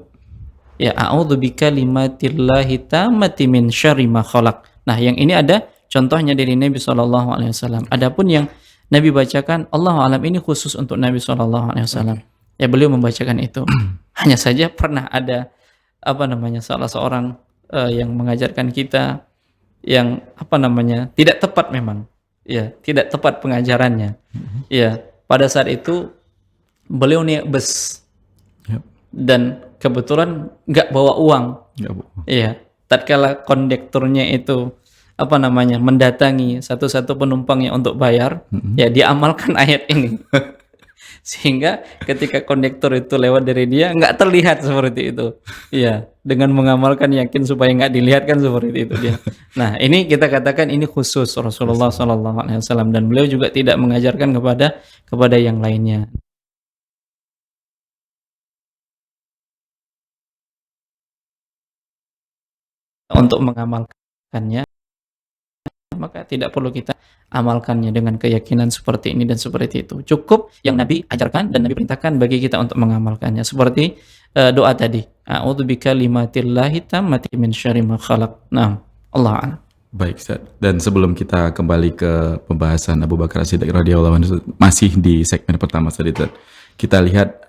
Ya, a'udzu bikalimatillahi tammati min syarri ma khalaq. Nah, yang ini ada contohnya dari Nabi SAW. Adapun yang Nabi bacakan, Allah alam, ini khusus untuk Nabi SAW. Ya, beliau membacakan itu. Hanya saja pernah ada salah seorang yang mengajarkan kita yang tidak tepat memang. Ya, tidak tepat pengajarannya. Ya, pada saat itu beliau naik bus. Yep. Dan kebetulan nggak bawa uang. Iya, tatkala kondekturnya itu mendatangi satu-satu penumpangnya untuk bayar, ya diamalkan ayat ini. Sehingga ketika kondektur itu lewat dari dia, nggak terlihat seperti itu. Iya, dengan mengamalkan yakin supaya nggak dilihat, kan seperti itu dia. Nah, ini kita katakan ini khusus Rasulullah SAW, dan beliau juga tidak mengajarkan kepada yang lainnya. Untuk mengamalkannya, maka tidak perlu kita amalkannya dengan keyakinan seperti ini dan seperti itu. Cukup yang Nabi ajarkan dan Nabi perintahkan bagi kita untuk mengamalkannya. Seperti doa tadi, a'udzu bikalimatillahi tammati min syarri ma khalaq. Nah, Allah a'lam. Baik, Ustaz. Dan sebelum kita kembali ke pembahasan Abu Bakar As-Siddiq radhiyallahu anhu, masih di segmen pertama tadi, Ustaz. Kita lihat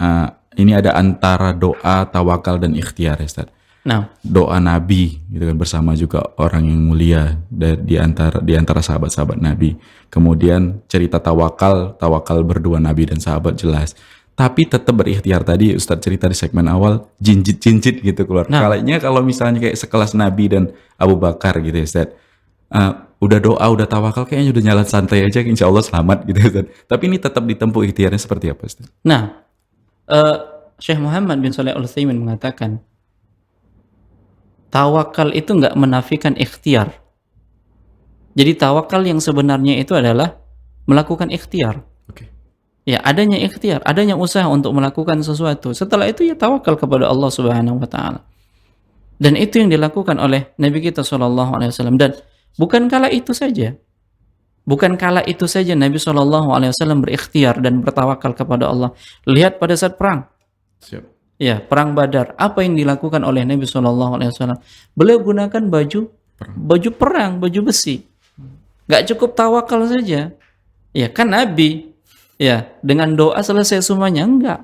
ini ada antara doa, tawakal dan ikhtiar, ya, Ustaz. Nah, Doa Nabi gitu kan, bersama juga orang yang mulia di antara sahabat-sahabat Nabi. Kemudian cerita tawakal berdua Nabi dan sahabat jelas. Tapi tetap berikhtiar, tadi Ustadz cerita di segmen awal, jinjit-jinjit gitu keluar. Nah. Kayaknya kalau misalnya kayak sekelas Nabi dan Abu Bakar gitu ya Ustadz, udah doa, udah tawakal, kayaknya udah jalan santai aja, insya Allah selamat gitu Ustadz. Tapi ini tetap ditempuh ikhtiarnya seperti apa Ustadz? Nah, Syekh Muhammad bin Shalih Al-Utsaimin mengatakan, tawakal itu nggak menafikan ikhtiar. Jadi tawakal yang sebenarnya itu adalah melakukan ikhtiar. Oke. Ya, adanya ikhtiar, adanya usaha untuk melakukan sesuatu. Setelah itu ya tawakal kepada Allah Subhanahu wa taala. Dan itu yang dilakukan oleh Nabi kita sallallahu alaihi wasallam. Dan bukan kala itu saja. Bukan kala itu saja Nabi sallallahu alaihi wasallam berikhtiar dan bertawakal kepada Allah. Lihat pada saat perang. Siap. Ya, perang Badar. Apa yang dilakukan oleh Nabi sallallahu alaihi wasallam? Beliau gunakan baju perang, baju besi. Gak cukup tawakal saja. Ya, kan Nabi ya dengan doa selesai semuanya, enggak.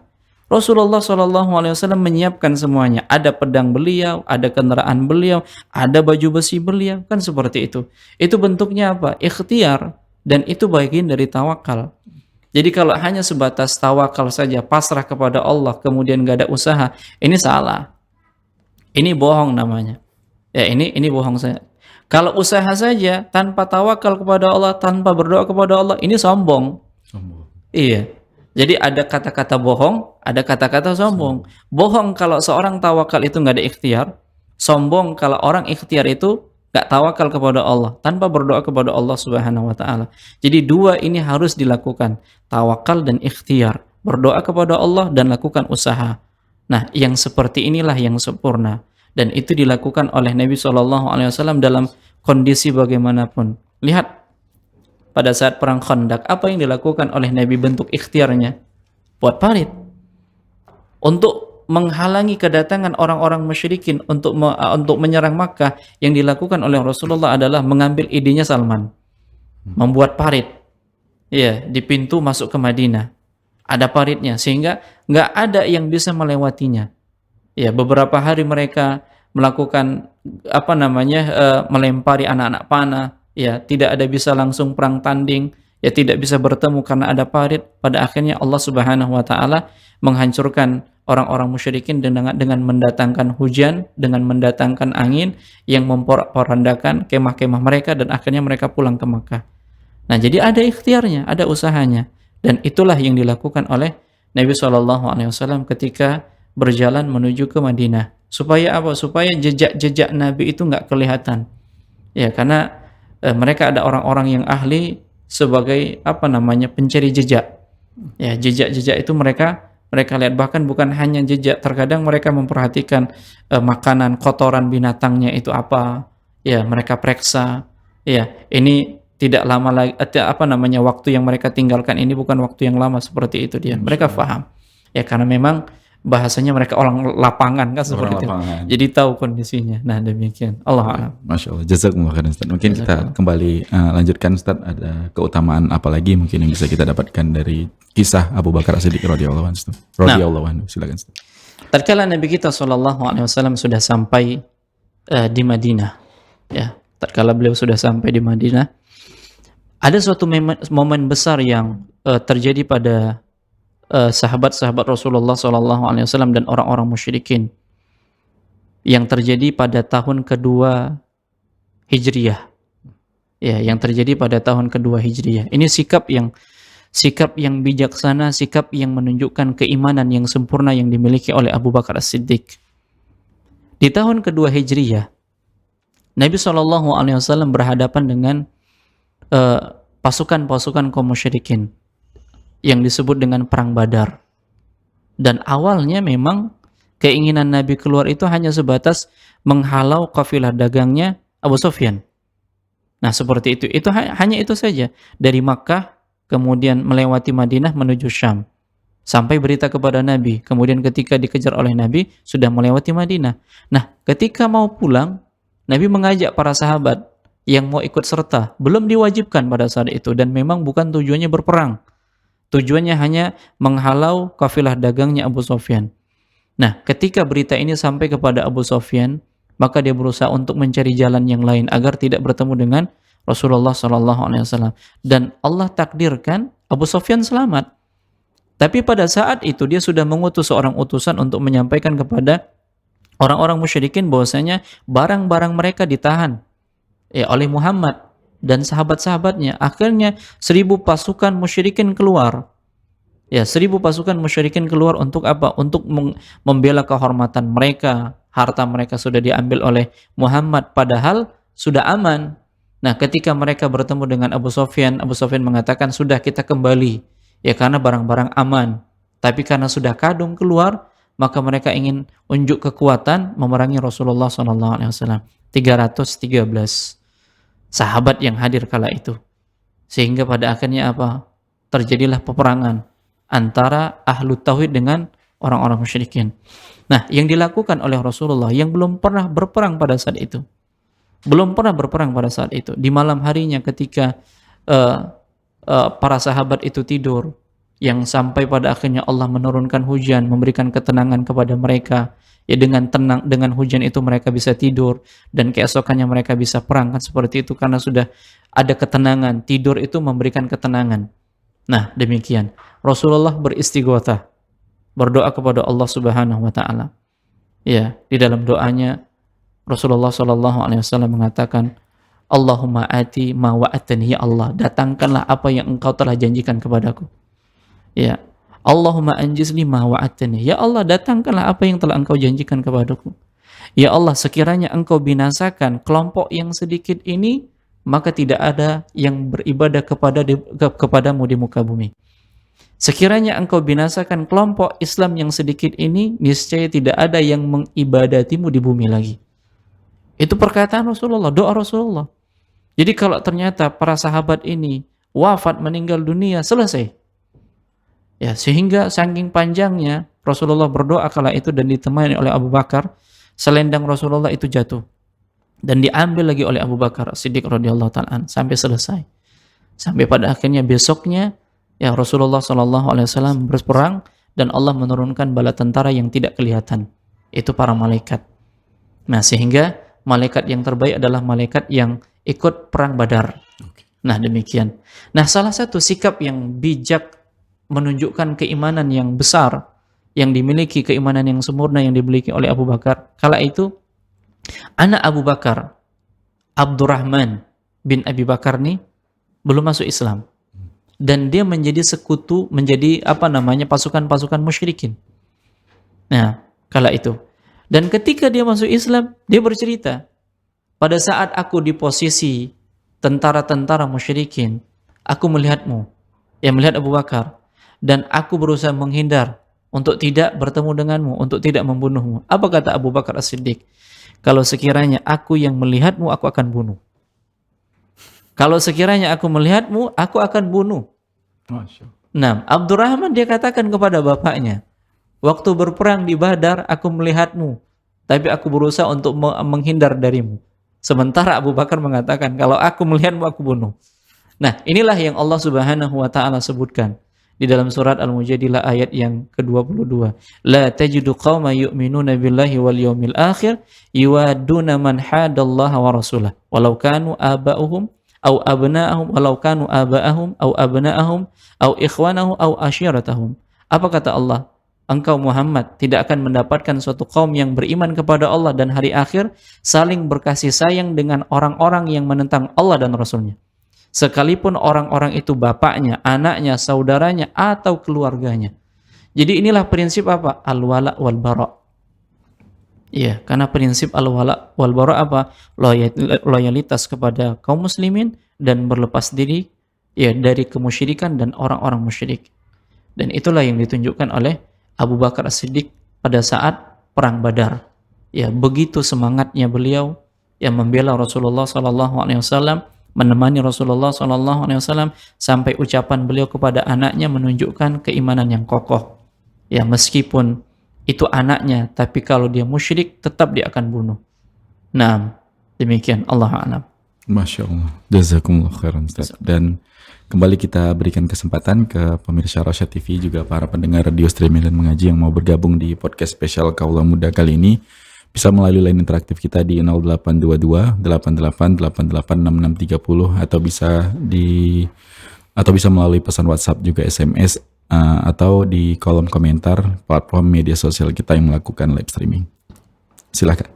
Rasulullah sallallahu alaihi wasallam menyiapkan semuanya. Ada pedang beliau, ada kendaraan beliau, ada baju besi beliau, kan seperti itu. Itu bentuknya apa? Ikhtiar, dan itu bagian dari tawakal. Jadi kalau hanya sebatas tawakal saja, pasrah kepada Allah, kemudian gak ada usaha, ini salah. Ini bohong namanya. Ya, ini bohong saya. Kalau usaha saja tanpa tawakal kepada Allah, tanpa berdoa kepada Allah, ini sombong. Iya. Jadi ada kata-kata bohong, ada kata-kata sombong. Bohong kalau seorang tawakal itu nggak ada ikhtiar. Sombong kalau orang ikhtiar itu nggak tawakal kepada Allah, tanpa berdoa kepada Allah Subhanahu wa taala. Jadi dua ini harus dilakukan, tawakal dan ikhtiar. Berdoa kepada Allah dan lakukan usaha. Nah, yang seperti inilah yang sempurna. Dan itu dilakukan oleh Nabi SAW dalam kondisi bagaimanapun. Lihat, pada saat perang Khandaq, apa yang dilakukan oleh Nabi bentuk ikhtiarnya? Buat parit. Untuk menghalangi kedatangan orang-orang musyrikin untuk menyerang Makkah, yang dilakukan oleh Rasulullah adalah mengambil idenya Salman. Membuat parit. Ya, di pintu masuk ke Madinah. Ada paritnya, sehingga nggak ada yang bisa melewatinya. Ya, beberapa hari mereka melakukan melempari anak-anak panah, ya, tidak ada bisa langsung perang tanding, ya, tidak bisa bertemu karena ada parit. Pada akhirnya Allah Subhanahu wa taala menghancurkan orang-orang musyrikin dengan mendatangkan hujan, dengan mendatangkan angin yang memporak-porandakan kemah-kemah mereka, dan akhirnya mereka pulang ke Makkah. Nah, jadi ada ikhtiarnya, ada usahanya, dan itulah yang dilakukan oleh Nabi SAW ketika berjalan menuju ke Madinah. Supaya apa? Supaya jejak-jejak Nabi itu nggak kelihatan. Ya, karena mereka ada orang-orang yang ahli sebagai pencari jejak. Ya, jejak-jejak itu mereka lihat, bahkan bukan hanya jejak, terkadang mereka memperhatikan makanan, kotoran binatangnya itu apa. Ya, mereka periksa. Ya, ini tidak lama lagi, waktu yang mereka tinggalkan ini bukan waktu yang lama, seperti itu dia. Mereka paham. Ya, karena memang bahasanya mereka orang lapangan kan, seperti itu. Jadi tahu kondisinya. Nah, demikian. Allah a'lam. Masya Allah. Jazakumullah khairan Ustaz. Mungkin kita kembali lanjutkan Ustaz. Ada keutamaan apa lagi mungkin yang bisa kita dapatkan dari kisah Abu Bakar As-Siddiq radhiyallahu anhu. Silakan Ustaz. Tatkala Nabi kita SAW sudah sampai di Madinah, ya, tatkala beliau sudah sampai di Madinah, ada suatu momen besar yang terjadi pada sahabat-sahabat Rasulullah SAW dan orang-orang musyrikin, yang terjadi pada tahun kedua Hijriyah. Ya, yang terjadi pada tahun kedua Hijriyah. Ini sikap yang bijaksana, sikap yang menunjukkan keimanan yang sempurna yang dimiliki oleh Abu Bakar As-Siddiq. Di tahun kedua Hijriyah, Nabi SAW berhadapan dengan pasukan-pasukan kaum musyrikin yang disebut dengan perang Badar. Dan awalnya memang keinginan Nabi keluar itu hanya sebatas menghalau kafilah dagangnya Abu Sufyan. Nah, seperti itu. Itu hanya itu saja. Dari Makkah kemudian melewati Madinah menuju Syam. Sampai berita kepada Nabi. Kemudian ketika dikejar oleh Nabi sudah melewati Madinah. Nah, ketika mau pulang, Nabi mengajak para sahabat yang mau ikut serta, belum diwajibkan pada saat itu, dan memang bukan tujuannya berperang. Tujuannya hanya menghalau kafilah dagangnya Abu Sufyan. Nah, ketika berita ini sampai kepada Abu Sufyan, maka dia berusaha untuk mencari jalan yang lain agar tidak bertemu dengan Rasulullah SAW. Dan Allah takdirkan Abu Sufyan selamat. Tapi pada saat itu dia sudah mengutus seorang utusan untuk menyampaikan kepada orang-orang musyrikin bahwasanya barang-barang mereka ditahan oleh Muhammad dan sahabat-sahabatnya. Akhirnya 1.000 pasukan musyrikin keluar. 1.000 pasukan musyrikin keluar untuk apa? Untuk membela kehormatan mereka. Harta mereka sudah diambil oleh Muhammad, padahal sudah aman. Nah, ketika mereka bertemu dengan Abu Sufyan mengatakan, sudah, kita kembali. Karena barang-barang aman. Tapi karena sudah kadung keluar, maka mereka ingin unjuk kekuatan memerangi Rasulullah SAW. 313 sahabat yang hadir kala itu. Sehingga pada akhirnya apa? Terjadilah peperangan antara ahlu tauhid dengan orang-orang musyrikin. Nah, yang dilakukan oleh Rasulullah yang belum pernah berperang pada saat itu. Di malam harinya ketika para sahabat itu tidur, yang sampai pada akhirnya Allah menurunkan hujan, memberikan ketenangan kepada mereka. Dengan tenang, dengan hujan itu mereka bisa tidur, dan keesokannya mereka bisa perang, kan seperti itu, karena sudah ada ketenangan. Tidur itu memberikan ketenangan. Nah, demikian Rasulullah beristighothah, berdoa kepada Allah Subhanahu wa taala. Di dalam doanya Rasulullah SAW mengatakan, Allahumma ati ma wa'atani, ya Allah, datangkanlah apa yang engkau telah janjikan kepadaku. Allahumma anjizli ma wa'atani, ya Allah, datangkanlah apa yang telah engkau janjikan kepadaku. Ya Allah, sekiranya engkau binasakan kelompok yang sedikit ini, maka tidak ada yang beribadah kepadamu di muka bumi. Sekiranya engkau binasakan kelompok Islam yang sedikit ini, niscaya tidak ada yang mengibadatimu di bumi lagi. Itu perkataan Rasulullah, doa Rasulullah. Jadi kalau ternyata para sahabat ini wafat, meninggal dunia, selesai. Sehingga saking panjangnya Rasulullah berdoa kala itu dan ditemani oleh Abu Bakar, selendang Rasulullah itu jatuh dan diambil lagi oleh Abu Bakar Siddiq radhiyallahu ta'ala sampai selesai. Sampai pada akhirnya besoknya Rasulullah SAW berperang dan Allah menurunkan bala tentara yang tidak kelihatan. Itu para malaikat. Nah, sehingga malaikat yang terbaik adalah malaikat yang ikut perang Badar. Nah, demikian. Nah, salah satu sikap yang bijak menunjukkan keimanan yang besar, yang dimiliki keimanan yang sempurna yang dimiliki oleh Abu Bakar. Kala itu, anak Abu Bakar, Abdurrahman bin Abi Bakar nih, belum masuk Islam. Dan dia menjadi sekutu, menjadi pasukan-pasukan musyrikin. Nah, kala itu. Dan ketika dia masuk Islam, dia bercerita, pada saat aku di posisi tentara-tentara musyrikin, aku melihatmu, melihat Abu Bakar, dan aku berusaha menghindar untuk tidak bertemu denganmu, untuk tidak membunuhmu. Apa kata Abu Bakar As-Siddiq? Kalau sekiranya aku yang melihatmu, aku akan bunuh. Kalau sekiranya aku melihatmu, aku akan bunuh. Nah, Abdurrahman dia katakan kepada bapaknya, waktu berperang di Badar, aku melihatmu, tapi aku berusaha untuk menghindar darimu. Sementara Abu Bakar mengatakan, kalau aku melihatmu, aku bunuh. Nah, inilah yang Allah Subhanahu wa ta'ala sebutkan di dalam surat Al-Mujadilah ayat yang ke-22. La tajidu qauma yu'minuna billahi wal yawmil akhir yuwadduna man hadallaha wa rasulah walau kanu aba'uhum aw abna'ahum walau kanu aba'ahum aw abna'ahum aw ikhwanahum aw ashiratahum. Apa kata Allah? Engkau Muhammad tidak akan mendapatkan suatu kaum yang beriman kepada Allah dan hari akhir saling berkasih sayang dengan orang-orang yang menentang Allah dan Rasulnya, sekalipun orang-orang itu bapaknya, anaknya, saudaranya, atau keluarganya. Jadi inilah prinsip apa? Al-wala wal bara. Karena prinsip al-wala wal bara apa? Loyalitas kepada kaum muslimin dan berlepas diri dari kemusyrikan dan orang-orang musyrik. Dan itulah yang ditunjukkan oleh Abu Bakar As-Siddiq pada saat perang Badar. Begitu semangatnya beliau membela Rasulullah SAW, menemani Rasulullah SAW sampai ucapan beliau kepada anaknya menunjukkan keimanan yang kokoh. Meskipun itu anaknya, tapi kalau dia musyrik tetap dia akan bunuh. Nah, demikian. Allah a'lam. Masya Allah. Jazakumullah khairan Ustaz. Dan kembali kita berikan kesempatan ke pemirsa Rosyad TV juga para pendengar radio streaming dan mengaji yang mau bergabung di podcast spesial Kaula Muda kali ini bisa melalui line interaktif kita di 0822 8888 6630 atau bisa melalui pesan WhatsApp juga SMS atau di kolom komentar platform media sosial kita yang melakukan live streaming. Silakan.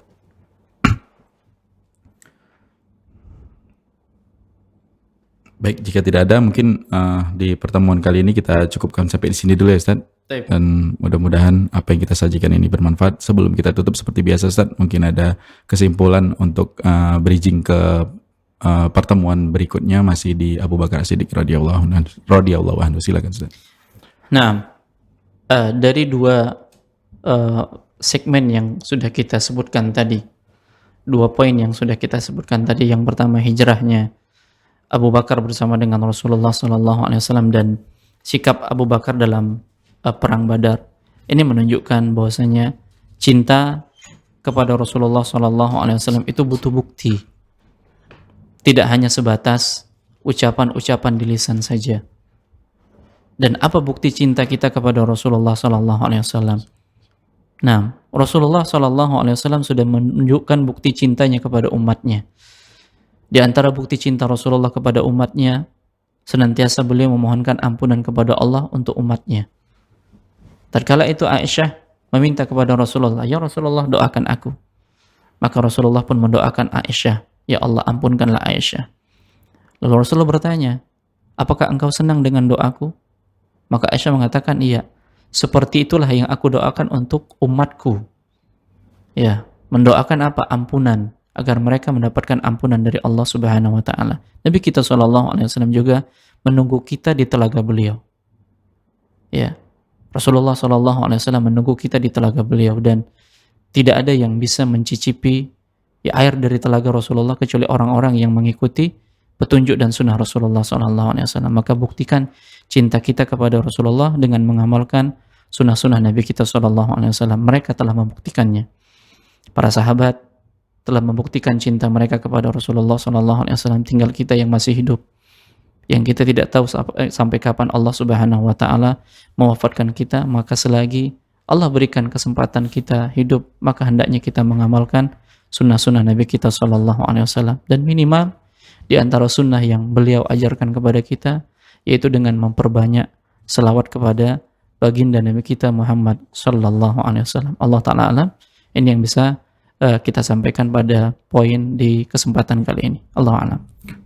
Baik, jika tidak ada mungkin di pertemuan kali ini kita cukupkan sampai di sini dulu ya Ustaz. Baik. Dan mudah-mudahan apa yang kita sajikan ini bermanfaat. Sebelum kita tutup seperti biasa Ustaz, mungkin ada kesimpulan untuk bridging ke pertemuan berikutnya masih di Abu Bakar As-Siddiq radhiyallahu anhu. Silakan Ustaz. Nah, dari dua segmen yang sudah kita sebutkan tadi, dua poin yang sudah kita sebutkan tadi, yang pertama hijrahnya Abu Bakar bersama dengan Rasulullah SAW dan sikap Abu Bakar dalam perang Badar, ini menunjukkan bahwasanya cinta kepada Rasulullah SAW itu butuh bukti, tidak hanya sebatas ucapan-ucapan di lisan saja. Dan apa bukti cinta kita kepada Rasulullah SAW? Nah, Rasulullah SAW sudah menunjukkan bukti cintanya kepada umatnya. Di antara bukti cinta Rasulullah kepada umatnya, senantiasa beliau memohonkan ampunan kepada Allah untuk umatnya. Tatkala itu Aisyah meminta kepada Rasulullah, "Ya Rasulullah, doakan aku." Maka Rasulullah pun mendoakan Aisyah, "Ya Allah, ampunkanlah Aisyah." Lalu Rasulullah bertanya, "Apakah engkau senang dengan doaku?" Maka Aisyah mengatakan, "Iya, seperti itulah yang aku doakan untuk umatku." Ya, mendoakan apa? Ampunan, agar mereka mendapatkan ampunan dari Allah Subhanahu wa taala. Nabi kita SAW juga menunggu kita di telaga beliau. Ya. Rasulullah SAW menunggu kita di telaga beliau, dan tidak ada yang bisa mencicipi air dari telaga Rasulullah kecuali orang-orang yang mengikuti petunjuk dan sunnah Rasulullah SAW. Maka buktikan cinta kita kepada Rasulullah dengan mengamalkan sunnah-sunnah Nabi kita SAW. Mereka telah membuktikannya. Para sahabat telah membuktikan cinta mereka kepada Rasulullah SAW. Tinggal kita yang masih hidup, yang kita tidak tahu sampai kapan Allah Subhanahu wa taala mewafatkan kita. Maka selagi Allah berikan kesempatan kita hidup, maka hendaknya kita mengamalkan sunnah-sunnah Nabi kita SAW. Dan minimal di antara sunnah yang beliau ajarkan kepada kita, yaitu dengan memperbanyak selawat kepada baginda Nabi kita Muhammad SAW. Allah Ta'ala alam. Ini yang bisa kita sampaikan pada poin di kesempatan kali ini. Allah alam.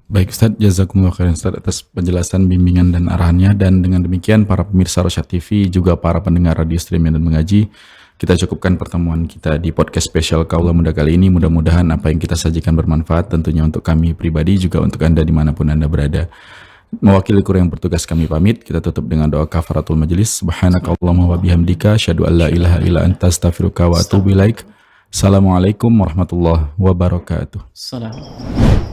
Baik Ustaz, jazakumullah khairan Ustaz atas penjelasan, bimbingan dan arahannya. Dan dengan demikian para pemirsa Rosyad TV juga para pendengar radio streaming dan mengaji, kita cukupkan pertemuan kita di podcast spesial Kaula Muda kali ini. Mudah-mudahan apa yang kita sajikan bermanfaat tentunya untuk kami pribadi, juga untuk Anda dimanapun Anda berada. Mewakili kru yang bertugas kami pamit. Kita tutup dengan doa kafaratul majelis. Subhanakallahumma wa bihamdika asyhadu an la ilaha illa anta astaghfiruka wa atubu ilaik. Assalamualaikum warahmatullahi wabarakatuh. Assalamualaikum.